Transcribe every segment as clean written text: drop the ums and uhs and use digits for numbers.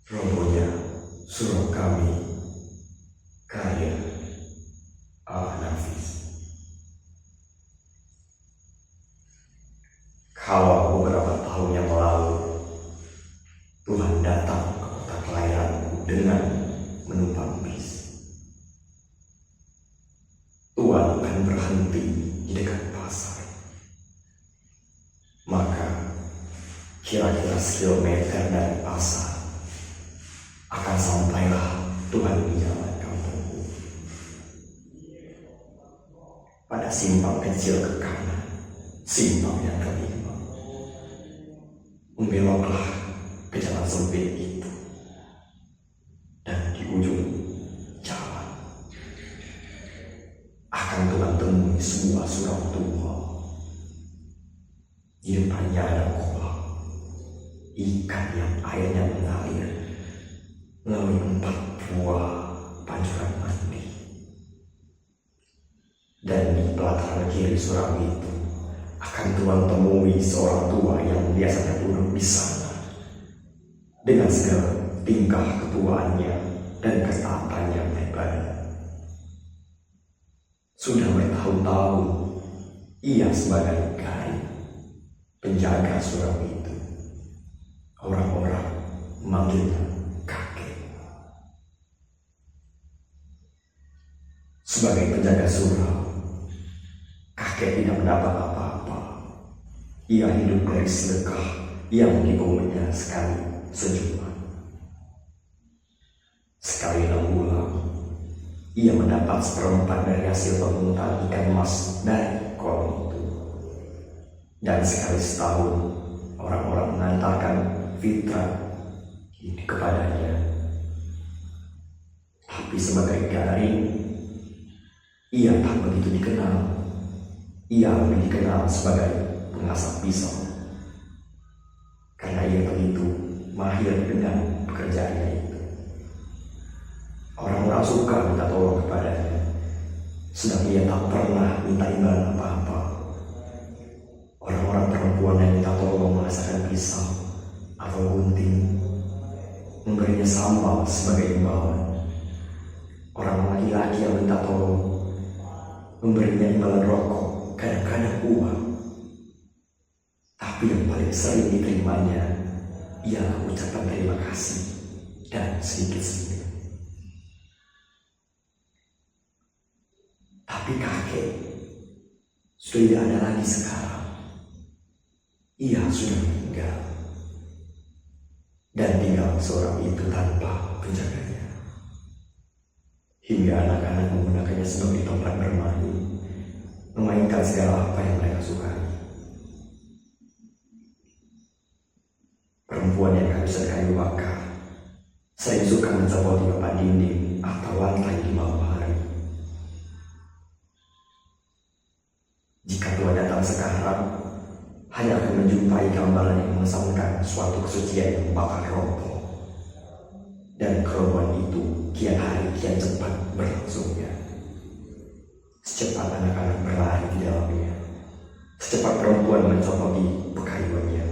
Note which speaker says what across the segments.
Speaker 1: Robohnya surau kami, karya Al-Nafis. Kalau beberapa tahun yang lalu Tuhan datang ke kota kelahiranku dengan menumpang bis, Tuhan akan berhenti di dekat pasar. Maka kira-kira sekilometer dari pasar akan sampailah Tuhan di jalan kampungku. Pada simpang kecil ke kanan, simpang yang kelima, membeloklah ke jalan sempit itu, dan di ujung jalan akan Tuhan temui sebuah surau tua. Di depannya ada kolam ikan yang airnya mengalir melalui 4 buah pancuran mandi. Dan di pelataran kiri surau itu akan Tuhan temui seorang tua yang biasanya duduk di sana dengan segala tingkah ketuaannya dan ketaatannya beribadah. Sudah bertahun-tahun ia sebagai gari penjaga surau itu. Orang-orang memanggilnya kakek. Sebagai penjaga surau, kakek tidak mendapat apa-apa. Ia hidup dari sedekah yang dipungunya sekali sejumat. Sekali 6 bulan, ia mendapat 1/4 dari hasil pemungutan ikan emas dari kolam itu. Dan sekali setahun, orang-orang mengantarkan fitrah kepadanya. Tapi sebagai garing, ia tak begitu dikenal. Ia lebih dikenal sebagai pengasap pisau, karena ia begitu mahir dengan pekerjaannya itu. Orang-orang suka minta tolong kepadanya, sedang ia tak pernah minta imbalan apa-apa. Orang-orang perempuan yang minta tolong merasakan pisau atau gunting, memberinya sambal sebagai imbalan. Orang laki-laki yang minta tolong memberinya imbalan rokok, kadang-kadang uang. Tapi yang paling sering diterimanya ialah ucapan terima kasih dan sedikit senyum. Tapi kakek sudah tidak ada lagi sekarang. Ia sudah meninggal, dan tinggal seorang itu tanpa penjaganya. Hingga anak-anak menggunakannya sebagai tempat bermain, memainkan segala apa yang mereka sukai. Perempuan yang kehabisan kayu bakar sering suka mencopoti papan dinding atau lantai di malam hari. Jika Tuhan datang sekarang, hanya akan menjumpai gambaran yang mengesankan suatu kesucian yang bakal roboh. Dan kerobohan itu kian hari kian cepat berlangsungnya. Secepat anak-anak berlari di dalamnya, secepat perempuan mencopoti pekayuannya.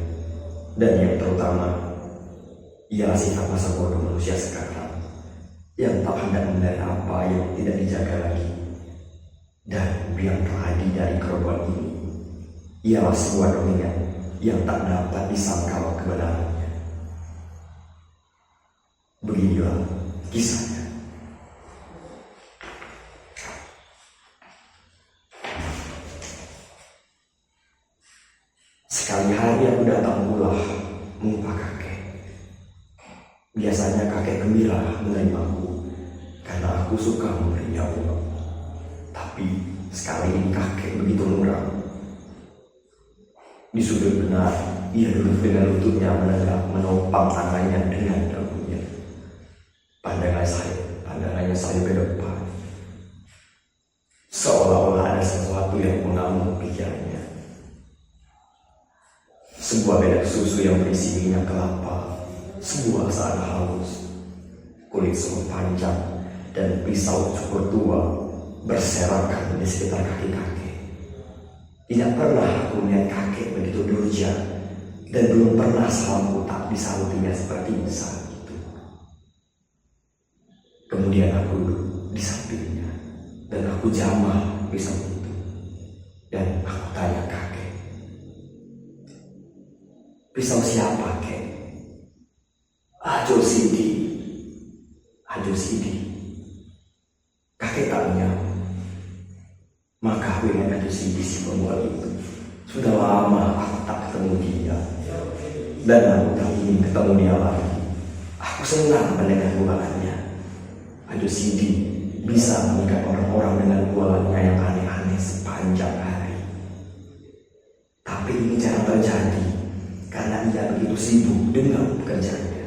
Speaker 1: Dan yang terutama ialah sifat masa bodoh manusia sekarang, yang tak hendak mendengar apa yang tidak dijaga lagi. Dan yang terjadi dari kerobohan ini ialah sebuah dongeng yang tak dapat disangkal kebenarannya. Beginilah kisahnya. Sekali hari aku datang pula mengumpah kakek. Biasanya kakek gembira menerimaku karena aku suka memberinya uang. Tapi sekali ini kakek begitu murah. Di sudut benar, ia duduk dengan lututnya menegak, menopang tangannya dengan dagunya. Pandangannya saya ke depan, seolah-olah ada sesuatu yang mengamuk pikirannya. Sebuah bedek susu yang berisi minyak kelapa, sebuah saan halus, kulit semut panjang, dan pisau cukur tua berserakan di sekitar kaki kakek. Tidak pernah aku melihat kakek begitu durja, dan belum pernah salamku tak disalutinya seperti saat itu. Kemudian aku duduk di sampingnya dan aku jamah pisau itu. Dan aku tanya kakek, pisau siapa, kek? Ajo Sidi. Ajo Sidi. Kakek tak menjawab. Maka aku ingat Ajo Sidi, si pembuat itu. Sudah lama aku tak ketemu dia. Dan aku tak ingin ketemu dia lagi. Aku senang mendengar bualannya. Ajo Sidi bisa mengikat orang-orang dengan bualannya yang aneh-aneh sepanjang hari. Tapi ini jarang terjadi karena ia begitu sibuk dengan pekerjaannya.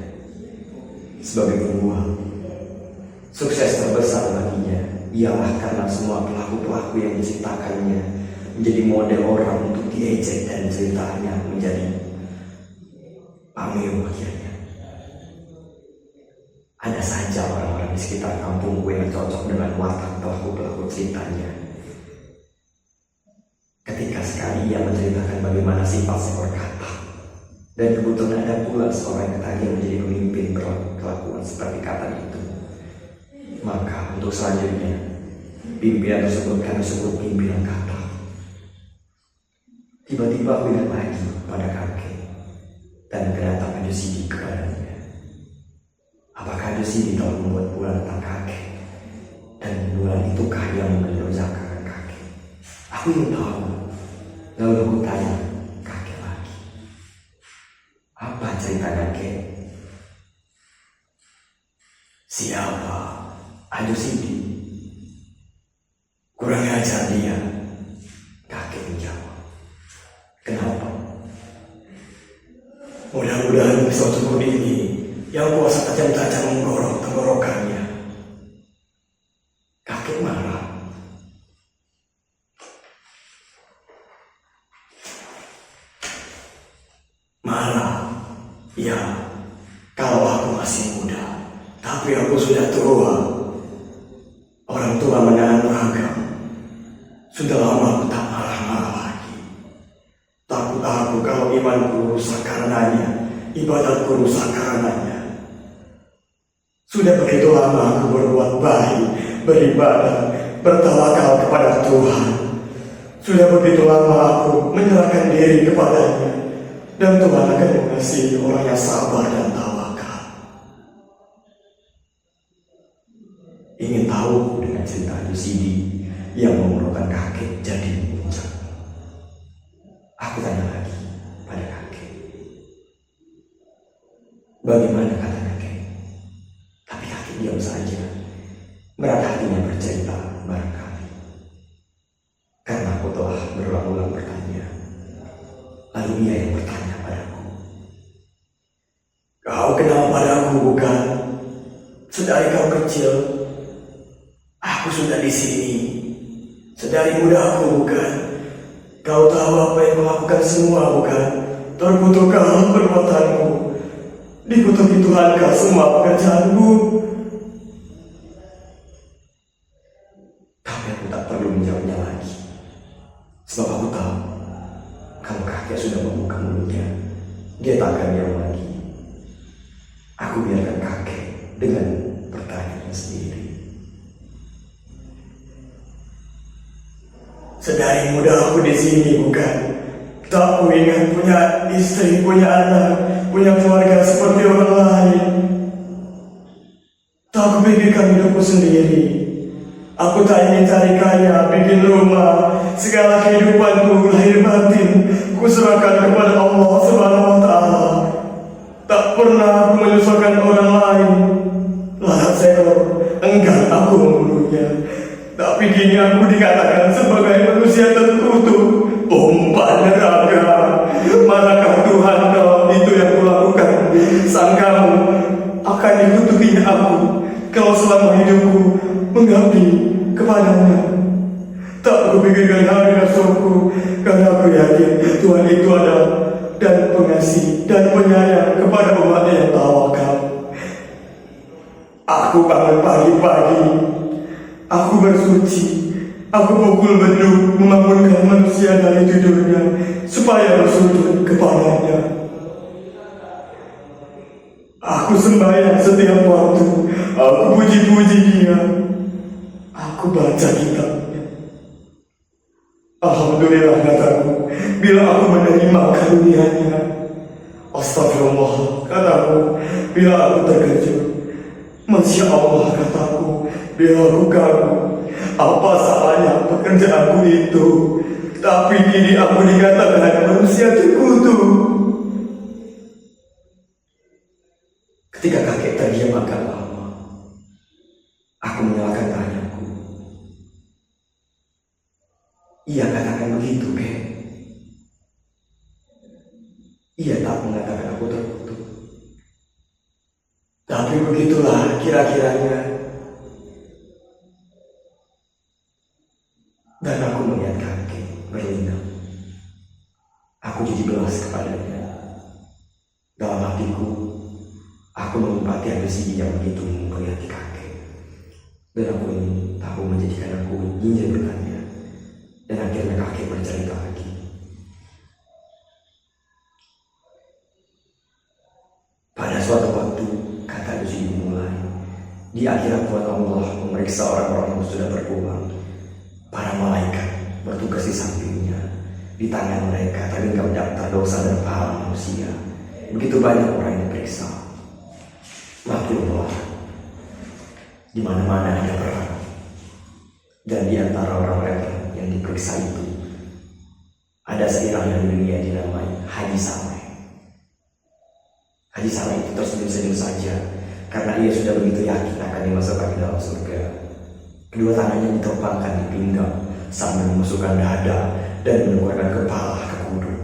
Speaker 1: Sebagai pembual, sukses terbesar baginya ialah karena semua pelaku-pelaku yang diciptakannya menjadi model orang untuk diejek dan ceritanya menjadi pameo akhirnya. Ada saja orang-orang di sekitar kampungku yang cocok dengan watak pelaku-pelaku ceritanya. Ketika sekali ia menceritakan bagaimana sifat seekor katak, dan kebetulan ada pula seorang yang ketagihan menjadi pemimpin kelakuan seperti katak itu, maka untuk selanjutnya pimpinan tersebut kami sebut pimpinan katak. Tiba-tiba aku ingat lagi pada kakek dan kedatangan Ajo Sidi kepadanya. Apakah Ajo Sidi telah membuat bulan tentang kakek? Dan bulan itukah yang mengerjakan kakek? Aku ingin tahu. Lalu aku tanya kakek lagi, apa cerita kakek? Siapa? Ajo Sidi. Kurang ajar dia. Kakek menjawab. Kenapa? Mudah-mudahan pisau cukur ini yang kuasa tajam-tajam menggorok tenggorokannya. Kakek marah. Marah? Ya, kalau aku masih muda, tapi aku sudah tua. Orang tua menahan ragam. Sudah lama aku tak marah-marah lagi. Takut aku kalau imanku rusak karenanya, ibadatku rusak karenanya. Sudah begitu lama aku berbuat baik, beribadah, bertawakal kepada Tuhan. Sudah begitu lama aku menyerahkan diri kepadanya, dan Tuhan akan mengasihi orang yang sabar dan tawakal. Ingin tahu dengan cerita Ajo Sidi yang memerlukan kakek jadi puncak. Aku tanya lagi pada kakek, bagaimana kata kakek? Tapi kakek diam saja, merasa hatinya bercerita barangkali. Karena aku telah berulang-ulang bertanya, lalu ia yang bertanya padaku, kau kenal padaku bukan? Sedari kau kecil, aku sudah di sini. Sedari muda aku bukan? Kau tahu apa yang melakukan semua bukan? Terkutukkah perbuatanmu? Dikutuki Tuhankah semua pekerjaanmu? Tapi aku tak perlu menjawabnya lagi. Sebab aku tahu, kalau kakek sudah membuka mulutnya, dia tak akan diam lagi. Aku biarkan kakek dengan pertanyaannya sendiri. Sedari muda aku di sini bukan? Tak ku ingat punya istri, punya anak, punya keluarga seperti orang lain. Tak ku pikirkan hidupku sendiri. Aku tak ingin cari kaya, bikin rumah. Segala kehidupanku lahir batin ku serahkan kepada Allah Subhanahu wa Ta'ala. Tak pernah aku menyusahkan orang lain. Lahat seekor enggan aku membunuhnya. Tapi kini aku dikatakan sebagai manusia terkutuk, umpan neraka. Manakah Tuhan kalau itu yang kulakukan? Sang kamu akan dikutukinya aku kalau selama hidupku mengabdi kepadanya. Tak kupikirkan hari esokku, karena aku yakin Tuhan itu adalah dan pengasih dan penyayang kepada umat yang tawakal. Aku bangun pagi-pagi, aku bersuci, aku pukul beduk membangunkan manusia dari tidurnya supaya bersujud kepadanya. Aku sembahyang setiap waktu, Aku puji-puji dia. Aku baca kitabnya. Alhamdulillah kataku, bila aku menerima karunia-Nya. Astagfirullah kataku, bila aku terkejut. Masya Allah kataku, bila aku kagum. Apa salahnya pekerjaanku itu? Tapi kini aku dikatakan manusia terkutuk. Ketika kakek terdiam agak lama, aku menyalakan tanganku. Ia katakan begitu, Kek. Ia tak mengatakan aku terkutuk. Tapi begitulah kira-kiranya. Dan aku melihat kakek berlinang. Aku jadi belas kepadanya. Dalam hatiku, aku mengumpati ambisi yang begitu mumpuni hati kakek. Dan aku ingin tahu menjadikan aku ingin bertanya. Dan akhirnya kakek bercerita lagi. Pada suatu waktu, kata Lucy dimulai. Di akhirat Tuhan Allah memeriksa orang-orang yang sudah berkurang. Para malaikat bertugas di sampingnya. Di tangan mereka tergenggam daftar dosa dan pahala manusia. Begitu banyak orang yang diperiksa. Maklumlah, di mana-mana ada perang. Dan di antara orang-orang yang diperiksa itu, ada seorang yang di dunia dinamai Haji Saleh. Haji Saleh itu tersenyum-senyum saja karena ia sudah begitu yakin akan dimasukkan ke dalam surga. Kedua tangannya diterbangkan di pinggang sambil memasukkan dada dan mengeluarkan kepala ke kudu.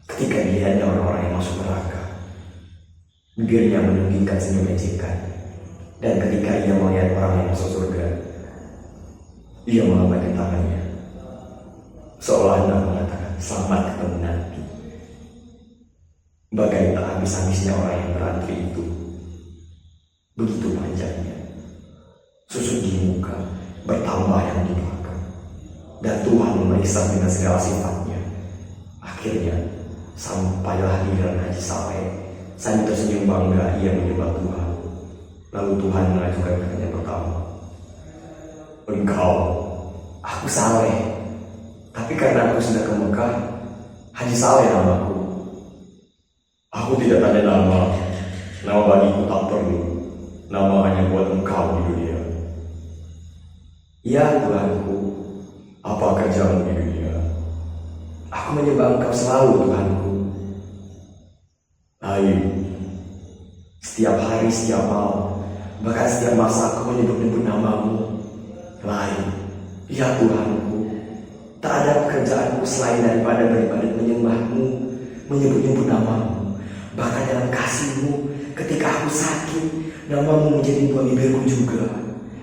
Speaker 1: Ketika dilihatnya orang-orang yang masuk neraka, bibirnya menunjukkan senyum ejekan. Dan ketika ia melihat orang yang masuk surga, ia melambaikan tangannya, seolah hendak mengatakan selamat ketemu nanti. Bagai tak habis-habisnya orang yang berantri itu. Begitu panjangnya. Susut di muka, bertambah yang di belakang. Dan Tuhan memeriksa dengan segala sifatnya. Akhirnya, sampailah giliran Haji Saleh. Sambil tersenyum bangga, ia menyembah Tuhan. Lalu Tuhan mengajukan pertanyaan pertama. Engkau, aku Saleh. Tapi karena aku sudah ke Mekah, Haji Saleh namaku. Aku tidak tanya nama. Nama bagiku tak perlu. Nama hanya buat engkau di dunia. Ya Tuhanku, apa kerjamu di dunia? Aku menyembah engkau selalu Tuhanku. Lain. Setiap hari, setiap malam, bahkan setiap masa aku menyebut-nyebut namamu. Lain. Ya Tuhanku, tak ada pekerjaanku selain daripada beribadat menyembahmu, menyebut-nyebut namamu. Bahkan dalam kasihmu, ketika aku sakit, namamu menjadi buah bibirku juga.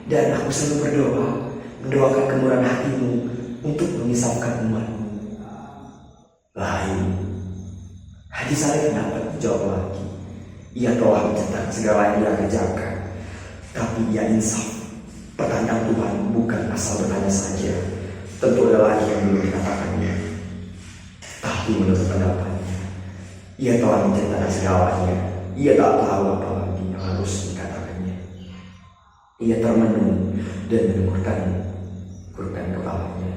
Speaker 1: Dan aku selalu berdoa, mendoakan kemurahan hatimu untuk mengisapkan umatmu. Lain. Haji Saleh dapat menjawab lagi. Ia telah mencetak segala yang ia kerjakan. Tapi ia insaf. Pertanyaan Tuhan bukan asal bertanya saja. Tentu ada lagi yang belum dikatakannya. Tapi menurut pendapatnya, ia telah menceritakan segalanya. Ia tak tahu apa lagi yang harus dikatakannya. Ia termenung dan menengkurkan kepalanya.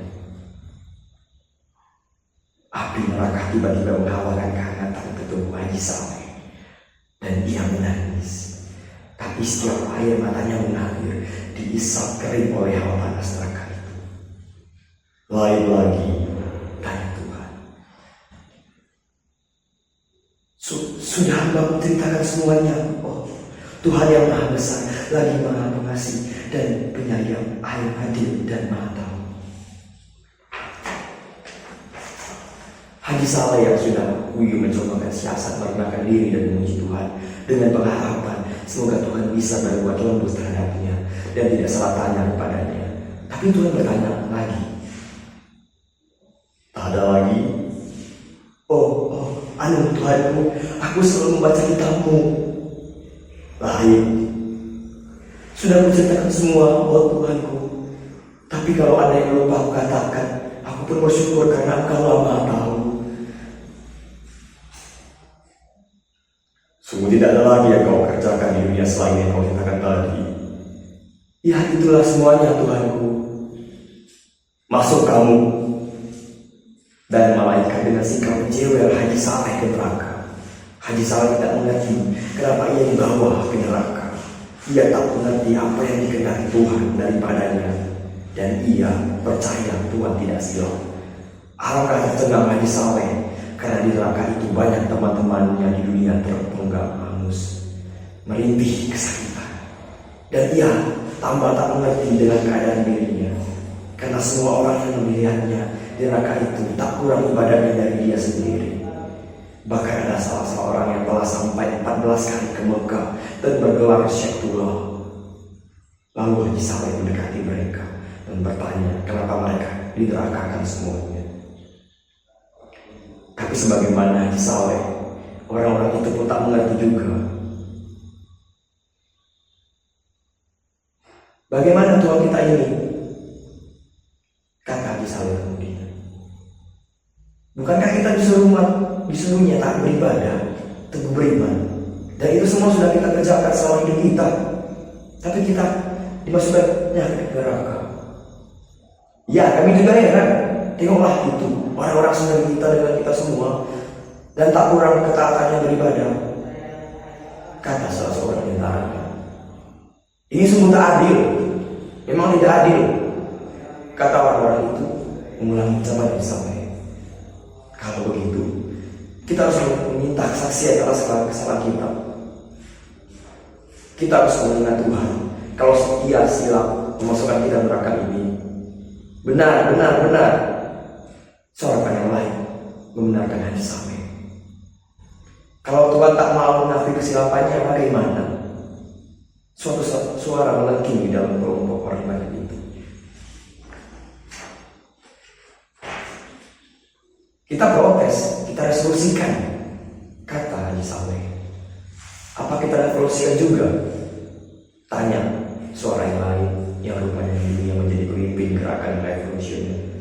Speaker 1: Api neraka tiba-tiba menghawakan kehangatan ke tubuh Haji Saleh. Dan ia menangis. Tapi setiap air matanya mengalir, diisap kering oleh hawa panas neraka itu. Lain lagi, tanya Tuhan. Sudah hamba menceritakan semuanya. Oh, Tuhan yang maha besar, lagi maha pengasih dan penyayang, air adil dan maha tahu. Haji Saleh yang sudah Wiyu mencobakan siasat merendahkan diri dan memuji Tuhan dengan pengharapan semoga Tuhan bisa berbuat lembut terhadapnya dan tidak salah tanya kepadanya. Tapi Tuhan bertanya lagi. Tak ada lagi? Anu Tuhanku, aku selalu membaca kitabmu. Lain. Sudah menceritakan semua, oh Tuhanku. Tapi kalau ada yang lupa aku katakan, aku pun bersyukur karena Engkau maha tahu. Sungguh tidak ada lagi yang kau kerjakan di dunia selain yang kau katakan tadi. Ya itulah semuanya Tuhanku. Masuk kamu. Dan malaikat dengan sikap menjewel Haji Saleh ke neraka. Haji Saleh tidak mengerti kenapa ia dibawa ke neraka. Ia tak mengerti apa yang dikehendaki Tuhan daripadanya. Dan ia percaya Tuhan tidak silap. Alangkah tercengang Haji Saleh karena di neraka itu banyak teman-temannya di dunia terpenggal hangus, merintih kesakitan. Dan ia tambah tak mengerti dengan keadaan dirinya, karena semua orang yang melihatnya di neraka itu tak kurang ibadahnya dari dia sendiri. Bahkan ada salah seorang yang telah sampai 14 kali ke Mekah dan bergelar Syekhullah. Lalu Haji Saleh mendekati mereka dan bertanya kenapa mereka dinerakakan semuanya. Tapi sebagaimana Haji Saleh, orang-orang itu pun tak mengerti juga. Bagaimana Tuhan kita ini? Kata Haji Saleh kemudian. Bukankah kita disuruhnya tak beribadah, teguh beriman, dan itu semua sudah kita kerjakan selama hidup kita. Tapi kita dimasukkannya ke neraka. Ya, kami juga heran. Tengoklah itu orang-orang saudara kita dengan kita semua, dan tak kurang ketaatannya beribadah. Kata salah seorang tentaranya, ini sungguh tak adil. Memang tidak adil. Kata orang-orang itu mengulangi ucapan yang sama. Kalau begitu, kita harus meminta kesaksian atas kesalahan kita. Kita harus mengingat Tuhan kalau ia silap memasukkan kita neraka ini. Benar. Seorang yang lain membenarkan Haji Saleh. Kalau Tuhan tak mau mengakui kesilapannya, bagaimana? Suatu suara melengking di dalam kelompok orang banyak itu. Kita protes, kita resolusikan, kata Haji Saleh. Apa kita revolusikan juga? Tanya suara yang lain yang rupanya dirinya menjadi pemimpin gerakan revolusioner.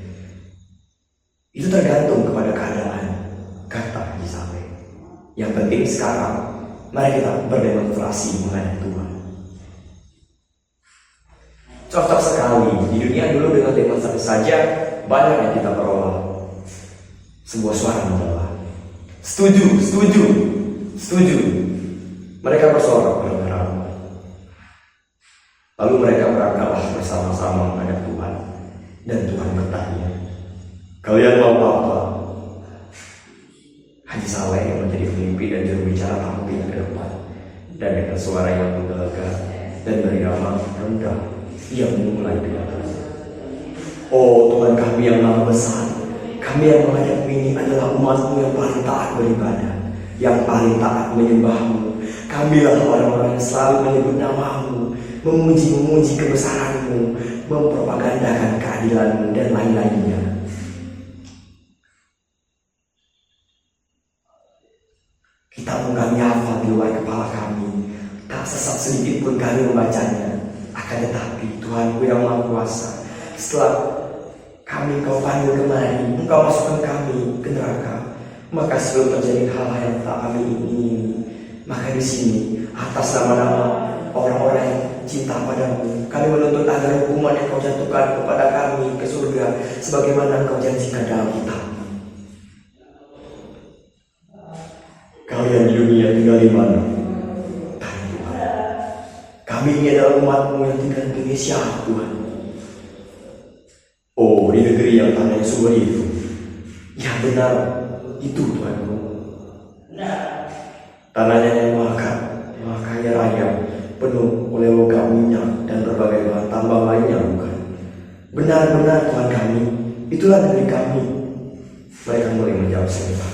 Speaker 1: Itu tergantung kepada keadaan, kata Haji Saleh. Yang penting sekarang, mari kita berdemonstrasi menghadap Tuhan. Cocok sekali, di dunia dulu dengan demonstrasi saja banyak yang kita peroleh. Sebuah suara menjawab, setuju. Mereka bersorak beramai-ramai. Lalu mereka berangkatlah bersama-sama menghadap Tuhan. Dan Tuhan bertanya, kalian mau apa? Haji Saleh yang menjadi pemimpin dan juru bicara tampil ke depan, dan dengan suara yang menggelegar dan berirama rendah, ia memulai dengan oh Tuhan kami yang maha besar, kami yang menghadap ini adalah umat-Mu yang paling taat beribadah, yang paling taat menyembah-Mu. Kamilah orang-orang yang selalu menyebut nama-Mu, memuji kebesaran-Mu, mempropagandakan keadilan-Mu, dan lain-lainnya. Kitab-Mu kami hafal di luar kepala kami, tak sesat sedikit pun kami membacanya. Akan tetapi Tuhan-Ku yang Maha Kuasa, setelah kami Kau panggil kemari, Engkau masukkan kami ke neraka. Maka sebelum terjadi hal-hal yang tak kami ingini, maka di sini atas nama-nama orang-orang yang cinta padamu, kami menuntut agar hukuman yang Kau jatuhkan kepada kami ke surga, sebagaimana Kau janjikan dalam kitab. Kalian di dunia tinggal di mana? Tanya Tuhan. Kami ini adalah umat-Mu yang tinggal di Indonesia, Tuhan. Oh, di negeri yang tanahnya subur itu. Ya benar, itu Tuhanku. Tanahnya yang maha kaya raya, penuh oleh logam minyak dan berbagai bahan tambang lainnya, bukan? Benar-benar Tuhan kami, itulah negeri kami. Mereka mulai menjawab sebentar.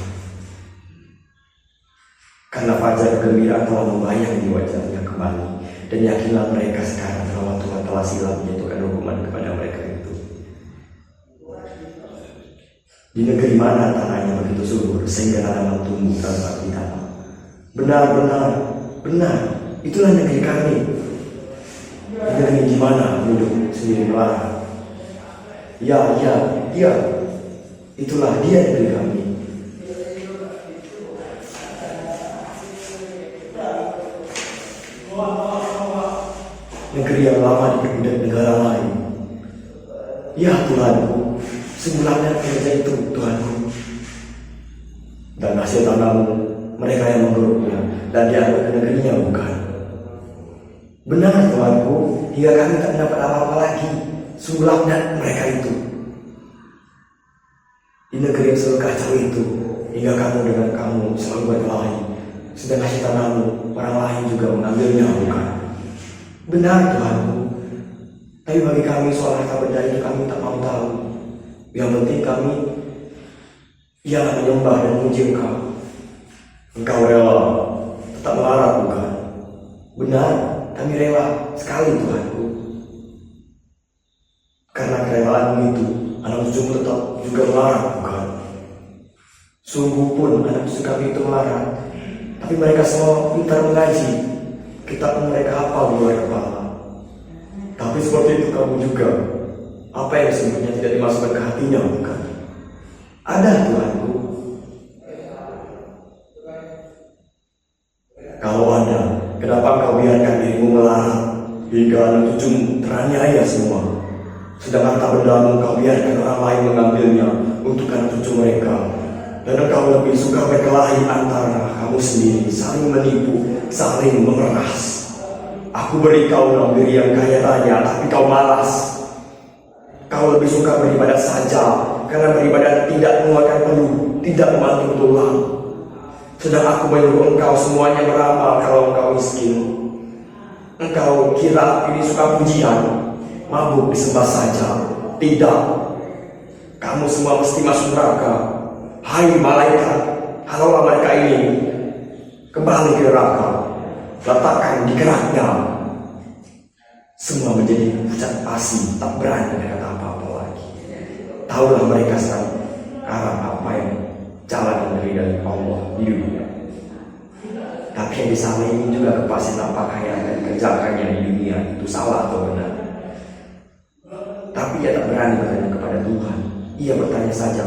Speaker 1: Karena fajar kegembiraan telah membayang di wajahnya kembali, dan yakinlah mereka sekarang bahwa Tuhan telah silap menjatuhkan hukuman kepada mereka itu. Di negeri mana tanahnya begitu subur sehingga tanaman tumbuh tanpa ditanam? Benar, itulah negeri kami. Negeri di mana penduduk sendiri melarang? Ya, itulah dia negeri kami. negeri yang lama diperbudak negara lain. Ya Tuhanku, semuanya kerja itu Tuhanku. Dan hasil tanammu mereka yang menggeruknya dan diangkut ke negerinya bukan. Benar Tuhanku, hingga kami tak mendapat apa-apa lagi. Sungguh laknat mereka itu. Di negeri yang selalu kacau itu, hingga kamu dengan kamu selalu berkelahi. Sedang hasil tanammu orang lain juga mengambilnya bukan. Benar Tuhanku, tapi bagi kami soal harta benda itu kami tak mau tahu. Yang penting kami ialah menyembah dan memuji Engkau. Engkau rela tetap melarang bukan? Benar, kami rela sekali Tuhanku. Karena kerelaan itu anak cucumu tetap juga melarang bukan? Sungguh pun anak cucu kami itu melarang, tapi mereka semua pintar mengaji. Kitab mereka hafal di luar kepala. Tapi seperti itu kamu juga. Apa yang sebenarnya tidak dimasukkan ke hatinya bukan? Ada Tuhanku. Kalau ada, kenapa kau biarkan dirimu melarang hingga anak cucumu teraniaya semua? Sedang harta bendamu kau biarkan orang lain mengambilnya untuk anak cucu mereka. Dan engkau lebih suka berkelahi antara kamu sendiri, saling menipu, saling memeras. Aku beri kau negeri yang kaya raya, tapi kau malas. Kau lebih suka beribadah saja, karena beribadah tidak mengeluarkan peluh, tidak membantu tulang. Sedang aku menyuruh engkau semuanya beramal kalau engkau miskin. Engkau kira ini suka pujian, mabuk disembah saja. Tidak. Kamu semua mesti masuk neraka. Hai malaikat, halaulah mereka ini kembali ke neraka, letakkan di keraknya. Semua menjadi pucat pasi, tak berani berkata apa-apa lagi. Tahulah mereka sekarang apa yang jalan dari Allah di dunia. Tapi yang di sana ini juga kepastian apakah yang akan dikerjakannya di dunia itu salah atau benar. Tapi ia tak berani bertanya kepada Tuhan. Ia bertanya saja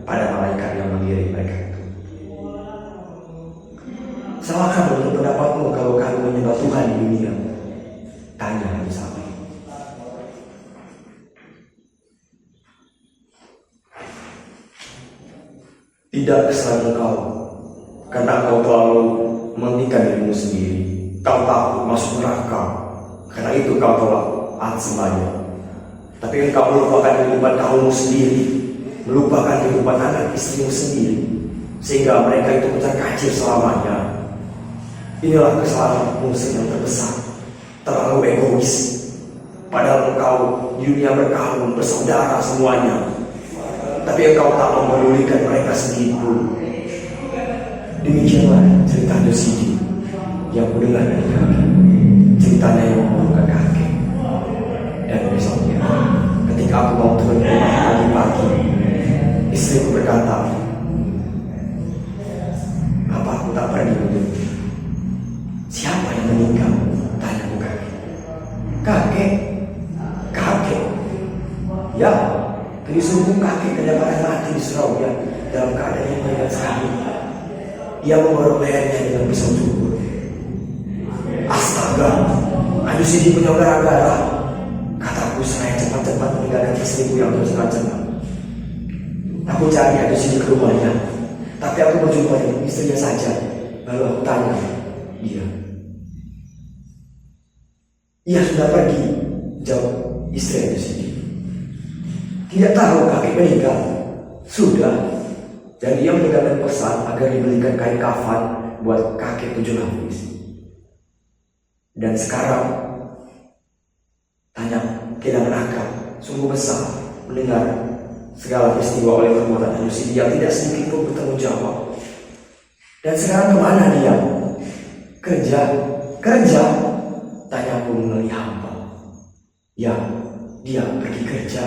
Speaker 1: pada malaikat yang mengiring mereka itu. Salahkah menurut pendapatmu kalau kami menyembah Tuhan di dunia? Tanya Nabi Saleh. Tidak kesalahan engkau, karena engkau terlalu mementingkan dirimu sendiri. Kau takut masuk neraka, karena itu kau tolak semuanya. Tapi engkau melupakan kehidupan kaummu sendiri, melupakan kehidupan anak istrimu sendiri, sehingga mereka itu terkacir selamanya. Inilah kesalahanmu yang terbesar, terlalu egois. Padahal engkau di dunia berkaum bersaudara semuanya, tapi engkau tak memedulikan mereka sedikit pun. Demikianlah cerita Yosidi yang kudengar dari kakek, ceritanya yang memburukan kakek. Dan besoknya, ketika aku mau turun ke rumah pagi-pagi, istriku berkata, "Apa aku tak pergi dulu?" "Siapa yang meninggal?" tanyaku kakek. Kakek? Ya, disuruh kakek kedapatan mati di Surabaya dalam keadaan yang meringan sekali. Ia memborong lehernya dengan pisau cukur. Astaga, aduh sini punya gara-gara. Kataku seraya cepat-cepat meninggalkan istriku yang tercengang-cengang. Aku cari aduh sini ke rumahnya, tapi aku berjumpa dengan istrinya saja. Lalu aku tanya dia. "Ia sudah pergi," jawab istri aduh sini. "Tidak tahu kakek meninggal." "Sudah." Dan ia meninggalkan pesan agar dibelikan kain kafan buat kakek 7 lapis. Dan sekarang tanya kehilangan akal sungguh besar mendengar segala peristiwa oleh perbuatan manusia yang tidak sedikit pun bertanggung jawab. Dan sekarang kemana dia? Kerja? Tanya pun melihat hamba. Ya, dia pergi kerja.